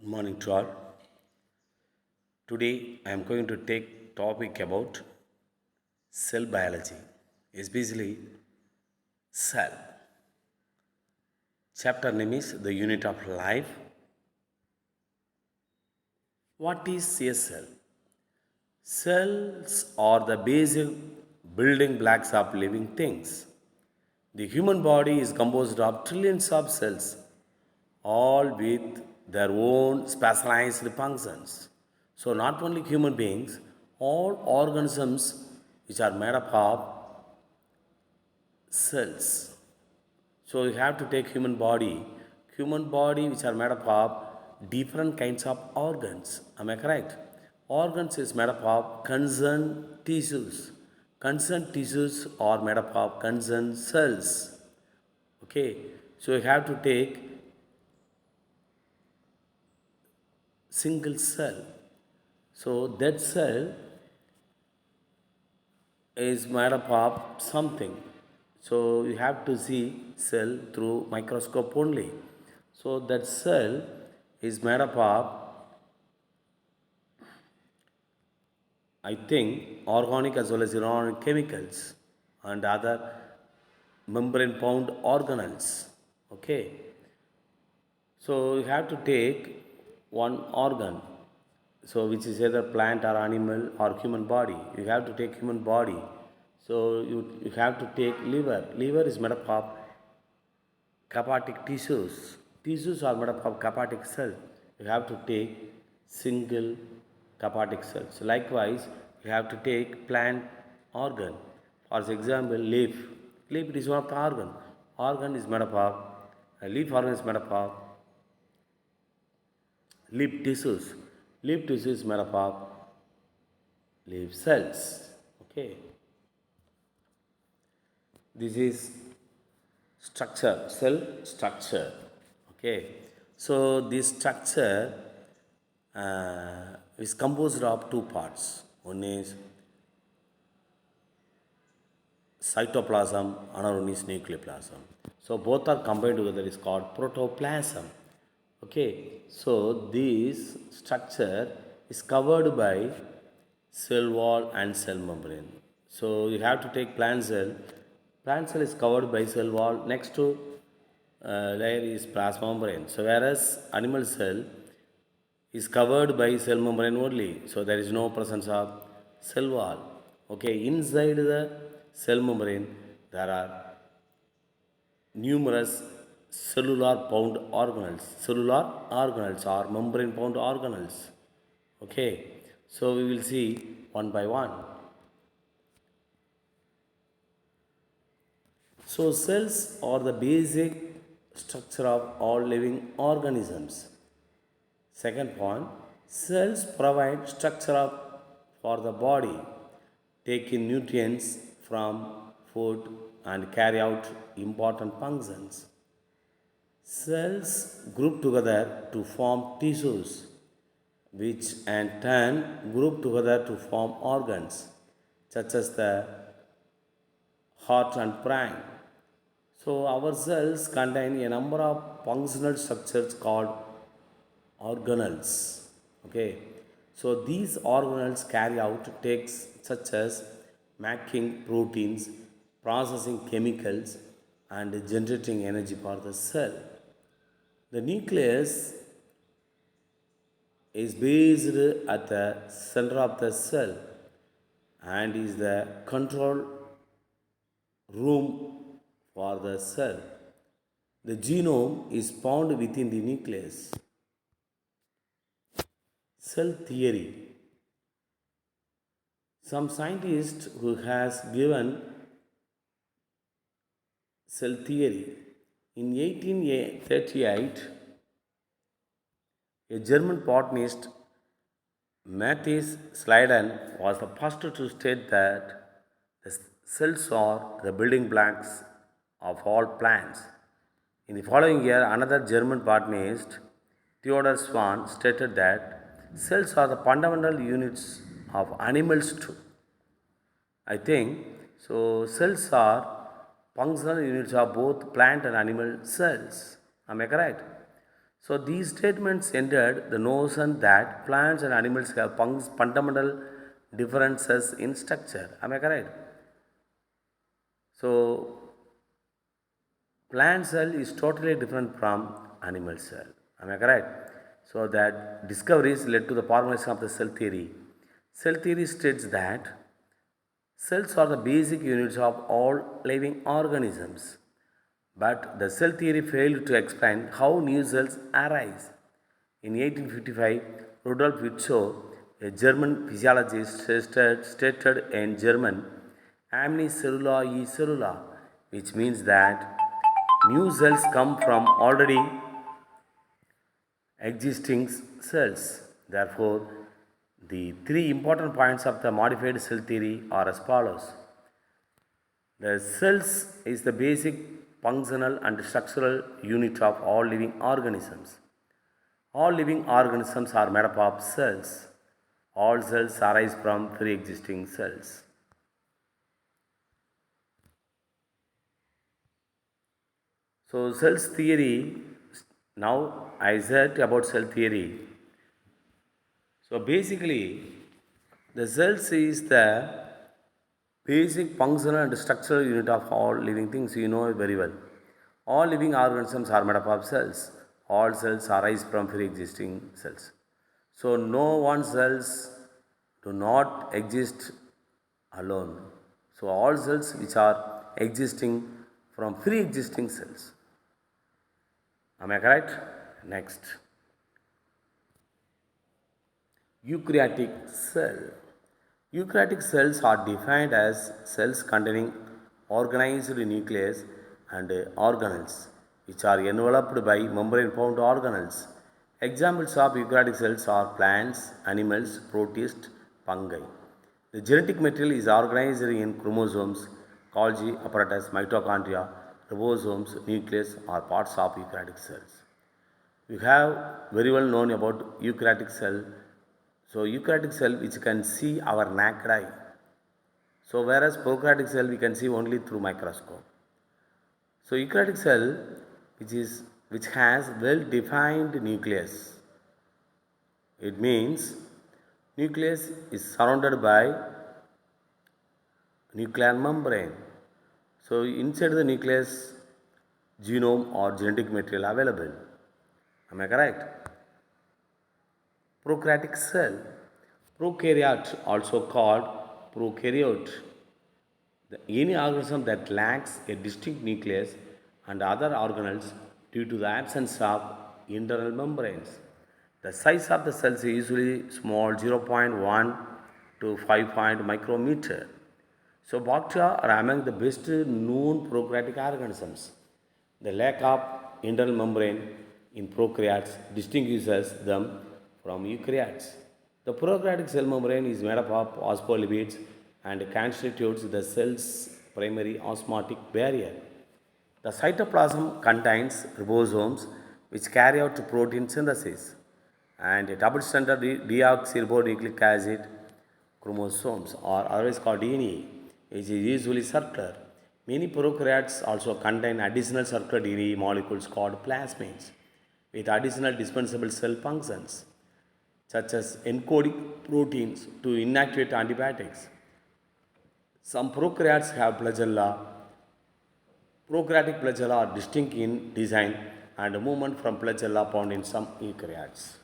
Good morning to all. Today I am going to take topic about cell biology, especially cell. Chapter name is the unit of life. What is a cell? Cells are the basic building blocks of living things. The human body is composed of trillions of cells, all with their own specialized functions. So, not only human beings, all organisms which are made up of cells. So, you have to take human body which are made up of different kinds of organs. Am I correct? Organs is made up of concerned tissues. Concerned tissues are made up of concerned cells. Okay, so you have to take single cell. So that cell is made up of something. So you have to see cell through microscope only. So that cell is made up of, I think, organic as well as inorganic chemicals and other membrane bound organelles. Okay. So you have to take one organ, so which is either plant or animal or human body. You have to take human body. So you have to take liver. Liver is made up of hepatic tissues. Tissues are made up of hepatic cells. You have to take single hepatic cells. Likewise, you have to take plant organ. For example, leaf. Leaf is one of the organ. Organ is made up of leaf organ is made up of leaf tissues. Leaf tissue is made up of leaf cells. Okay. This is structure, cell structure. Okay. So this structure is composed of two parts. One is cytoplasm, another one is nucleoplasm. So both are combined together is called protoplasm. Okay, so this structure is covered by cell wall and cell membrane. So you have to take plant cell. Plant cell is covered by cell wall. Next to layer is plasma membrane. So whereas animal cell is covered by cell membrane only. So there is no presence of cell wall. Okay, inside the cell membrane there are numerous cellular organelles or membrane bound organelles. Okay, so we will see one by one. So cells are the basic structure of all living organisms. Second point, cells provide structure of, for the body, take in nutrients from food and carry out important functions. Cells group together to form tissues, which in turn group together to form organs, such as the heart and brain. So, our cells contain a number of functional structures called organelles. Okay, so these organelles carry out tasks such as making proteins, processing chemicals, and generating energy for the cell. The nucleus is based at the center of the cell and is the control room for the cell. The genome is found within the nucleus. Cell theory. Some scientist who has given cell theory. In 1838, a German botanist, Matthias Schleiden, was the first to state that the cells are the building blocks of all plants. In the following year, another German botanist, Theodor Schwann, stated that cells are the fundamental units of animals too. I think so. Cells are functional units of both plant and animal cells. Am I correct? So these statements ended the notion that plants and animals have fundamental differences in structure. Am I correct? So plant cell is totally different from animal cell. Am I correct? So that discoveries led to the formulation of the cell theory. Cell theory states that cells are the basic units of all living organisms. But the cell theory failed to explain how new cells arise. In 1855, Rudolf Virchow, a German physiologist, stated in German, "Omni cellula e cellula," which means that new cells come from already existing cells. Therefore, the three important points of the modified cell theory are as follows. The cells is the basic functional and structural unit of all living organisms. All living organisms are made up of cells. All cells arise from pre-existing cells. So cells theory, now I said about cell theory. So basically, the cells is the basic functional and structural unit of all living things. You know it very well. All living organisms are made up of cells. All cells arise from pre-existing cells. So no one cells do not exist alone. So all cells which are existing from pre-existing cells. Am I correct? Next. Eukaryotic cell. Eukaryotic cells are defined as cells containing organized nucleus and organelles, which are enveloped by membrane-bound organelles. Examples of eukaryotic cells are plants, animals, protists, fungi. The genetic material is organized in chromosomes, Golgi apparatus, mitochondria, ribosomes, nucleus are parts of eukaryotic cells. We have very well known about eukaryotic cell. So eukaryotic cell which can see our naked eye. So whereas prokaryotic cell we can see only through microscope. So eukaryotic cell which has well defined nucleus. It means nucleus is surrounded by nuclear membrane. So inside the nucleus genome or genetic material available. Am I correct? Prokaryotic cell. Prokaryote, also called prokaryote. Any organism that lacks a distinct nucleus and other organelles due to the absence of internal membranes. The size of the cells is usually small, 0.1 to 5 micrometer. So bacteria are among the best known prokaryotic organisms. The lack of internal membrane in prokaryotes distinguishes them from eukaryotes. The prokaryotic cell membrane is made up of phospholipids and constitutes the cell's primary osmotic barrier. The cytoplasm contains ribosomes which carry out protein synthesis, and a double-stranded deoxyribonucleic acid chromosomes, or otherwise called DNA, which is usually circular. Many prokaryotes also contain additional circular DNA molecules called plasmids with additional dispensable cell functions, such as encoding proteins to inactivate antibiotics. Some prokaryotes have flagella. Prokaryotic flagella are distinct in design and movement from flagella found in some eukaryotes.